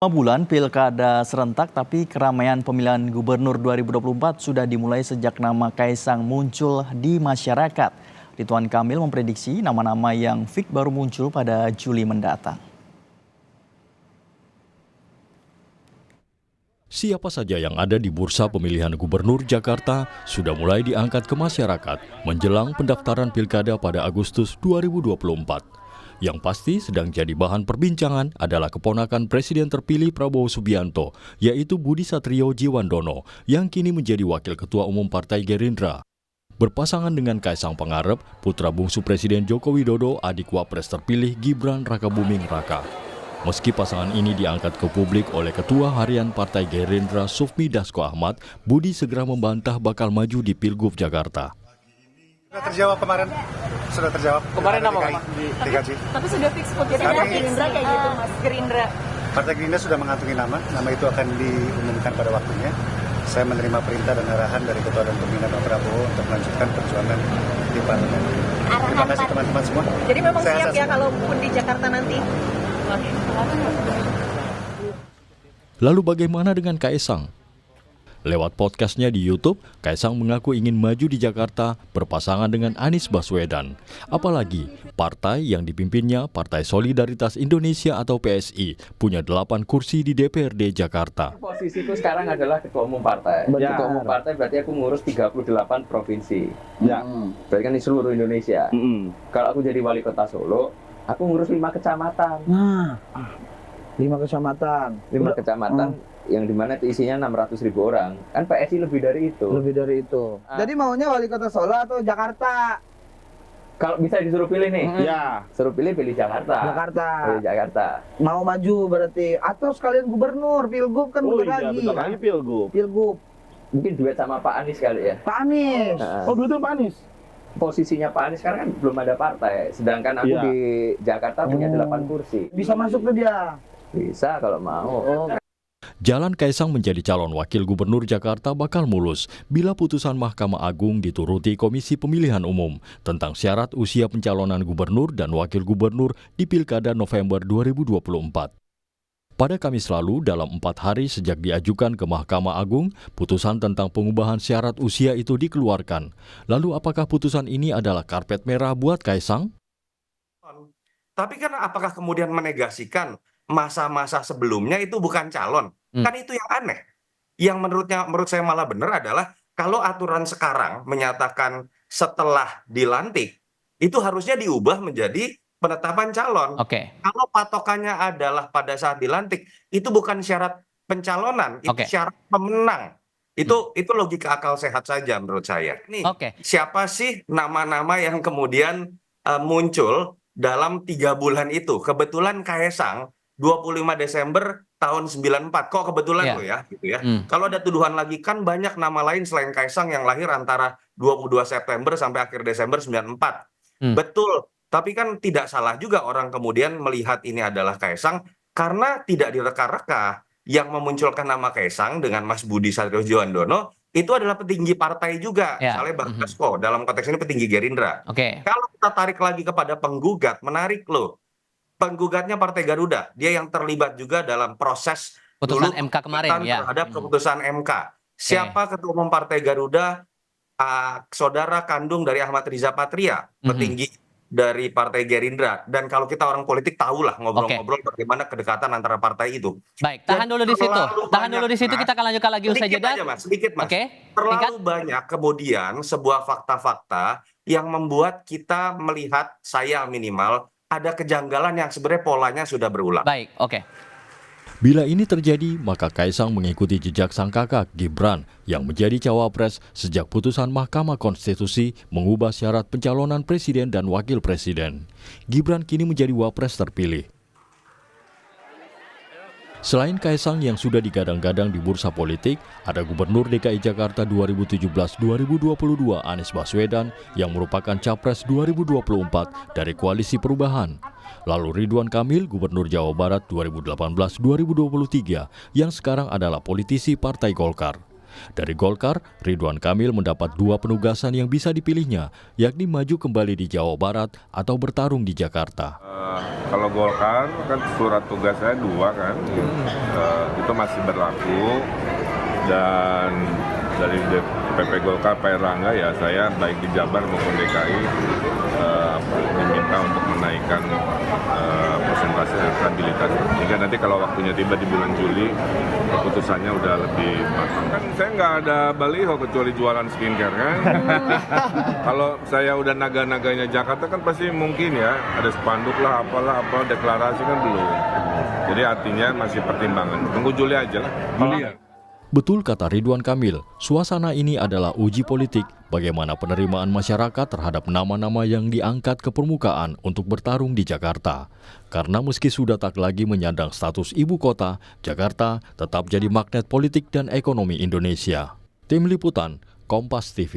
5 bulan pilkada serentak, tapi keramaian pemilihan gubernur 2024 sudah dimulai sejak nama Kaisang muncul di masyarakat. Ridwan Kamil memprediksi nama-nama yang fix baru muncul pada Juli mendatang. Siapa saja yang ada di bursa pemilihan gubernur Jakarta sudah mulai diangkat ke masyarakat menjelang pendaftaran pilkada pada Agustus 2024. Yang pasti sedang jadi bahan perbincangan adalah keponakan Presiden terpilih Prabowo Subianto, yaitu Budi Satrio Djiwandono, yang kini menjadi Wakil Ketua Umum Partai Gerindra. Berpasangan dengan Kaisang Pangarep, putra bungsu Presiden Joko Widodo, adik Wapres terpilih Gibran Rakabuming Raka. Meski pasangan ini diangkat ke publik oleh Ketua Harian Partai Gerindra Sufmi Dasko Ahmad, Budi segera membantah bakal maju di Pilgub Jakarta. Sudah terjawab kemarin. Kemarin nama dikaji. Tapi sudah fix kok. Jadi Gerindra kayak gitu, Mas. Gerindra. Partai Gerindra sudah mengantongi nama itu akan diumumkan pada waktunya. Saya menerima perintah dan arahan dari Ketua dan Pembina Pak Prabowo untuk melanjutkan perjuangan di parlemen. Terima kasih teman-teman semua. Jadi memang siap ya kalaupun di Jakarta nanti. Lalu bagaimana dengan Kaisang? Lewat podcastnya di YouTube, Kaisang mengaku ingin maju di Jakarta berpasangan dengan Anies Baswedan. Apalagi, partai yang dipimpinnya, Partai Solidaritas Indonesia atau PSI, punya 8 kursi di DPRD Jakarta. Posisiku sekarang adalah Ketua Umum Partai. Ya. Ketua Umum Partai berarti aku ngurus 38 provinsi. Ya. Berarti kan di seluruh Indonesia. Kalau aku jadi wali kota Solo, aku ngurus 5 kecamatan. Nah, 5 kecamatan. 5 kecamatan. Yang dimana itu isinya 600.000 orang. Kan PSI lebih dari itu. Lebih dari itu. Jadi maunya wali kota Solo atau Jakarta? Kalau bisa disuruh pilih nih. Ya. Suruh pilih Jakarta. Pilih Jakarta. Mau maju berarti atau sekalian gubernur, pilgub kan bentar lagi. Bentar lagi pilgub. Mungkin duet sama Pak Anies kali ya. Pak Anies. Oh, duetnya Pak Anies. Posisinya Pak Anies sekarang kan belum ada partai. Sedangkan aku di Jakarta punya 8 kursi. Bisa masuk tuh dia. Bisa kalau mau. Jalan Kaisang menjadi calon wakil gubernur Jakarta bakal mulus bila putusan Mahkamah Agung dituruti Komisi Pemilihan Umum tentang syarat usia pencalonan gubernur dan wakil gubernur di Pilkada November 2024. Pada Kamis lalu, dalam 4 hari sejak diajukan ke Mahkamah Agung, putusan tentang pengubahan syarat usia itu dikeluarkan. Lalu apakah putusan ini adalah karpet merah buat Kaisang? Tapi kan apakah kemudian menegasikan masa-masa sebelumnya itu bukan calon? Kan itu yang aneh. Yang menurut saya malah benar adalah kalau aturan sekarang menyatakan setelah dilantik, itu harusnya diubah menjadi penetapan calon. Kalau patokannya adalah pada saat dilantik, itu bukan syarat pencalonan, itu syarat pemenang. Itu logika akal sehat saja menurut saya. Nih, siapa sih nama-nama yang kemudian muncul dalam 3 bulan itu? Kebetulan Kaisang 25 Desember tahun 94. Kok kebetulan lo ya gitu ya. Kalau ada tuduhan lagi kan banyak nama lain selain Kaisang yang lahir antara 22 September sampai akhir Desember 94. Betul. Tapi kan tidak salah juga orang kemudian melihat ini adalah Kaisang karena tidak direka-reka. Yang memunculkan nama Kaisang dengan Mas Budi Satrio Djiwandono itu adalah petinggi partai juga. Misalnya Bang Dasko, dalam konteks ini petinggi Gerindra. Kalau kita tarik lagi kepada penggugat, menarik loh. Penggugatnya Partai Garuda, dia yang terlibat juga dalam proses putusan MK kemarin terhadap keputusan MK. Siapa Ketua Umum Partai Garuda? Saudara kandung dari Ahmad Riza Patria, petinggi dari Partai Gerindra. Dan kalau kita orang politik tahulah ngobrol-ngobrol bagaimana kedekatan antara partai itu. Baik, tahan dulu di situ. Tahan dulu di situ, kita akan lanjutkan lagi usai jeda. Sedikit mas. Terlalu banyak kemudian sebuah fakta-fakta yang membuat kita melihat, saya minimal, ada kejanggalan yang sebenarnya polanya sudah berulang. Baik, Bila ini terjadi, maka Kaisang mengikuti jejak sang kakak Gibran yang menjadi cawapres sejak putusan Mahkamah Konstitusi mengubah syarat pencalonan presiden dan wakil presiden. Gibran kini menjadi wapres terpilih. Selain Kaisang yang sudah digadang-gadang di bursa politik, ada Gubernur DKI Jakarta 2017-2022 Anies Baswedan yang merupakan Capres 2024 dari Koalisi Perubahan. Lalu Ridwan Kamil, Gubernur Jawa Barat 2018-2023 yang sekarang adalah politisi Partai Golkar. Dari Golkar, Ridwan Kamil mendapat 2 penugasan yang bisa dipilihnya, yakni maju kembali di Jawa Barat atau bertarung di Jakarta. Kalau Golkar kan surat tugas saya 2 kan, itu masih berlaku, dan dari DPP Golkar Pak Erlangga ya saya baik di Jabar maupun DKI diminta untuk menaikkan persentase elektabilitas. Sehingga nanti kalau waktunya tiba di bulan Juli keputusannya udah lebih matang. Kan saya nggak ada baliho kecuali jualan skincare kan. Kalau saya udah naga-naganya Jakarta kan pasti mungkin ya ada spanduk lah apalah deklarasi kan belum. Jadi artinya masih pertimbangan. Tunggu Juli aja lah. Juli ya. Betul kata Ridwan Kamil, suasana ini adalah uji politik bagaimana penerimaan masyarakat terhadap nama-nama yang diangkat ke permukaan untuk bertarung di Jakarta. Karena meski sudah tak lagi menyandang status ibu kota, Jakarta tetap jadi magnet politik dan ekonomi Indonesia. Tim Liputan, Kompas TV.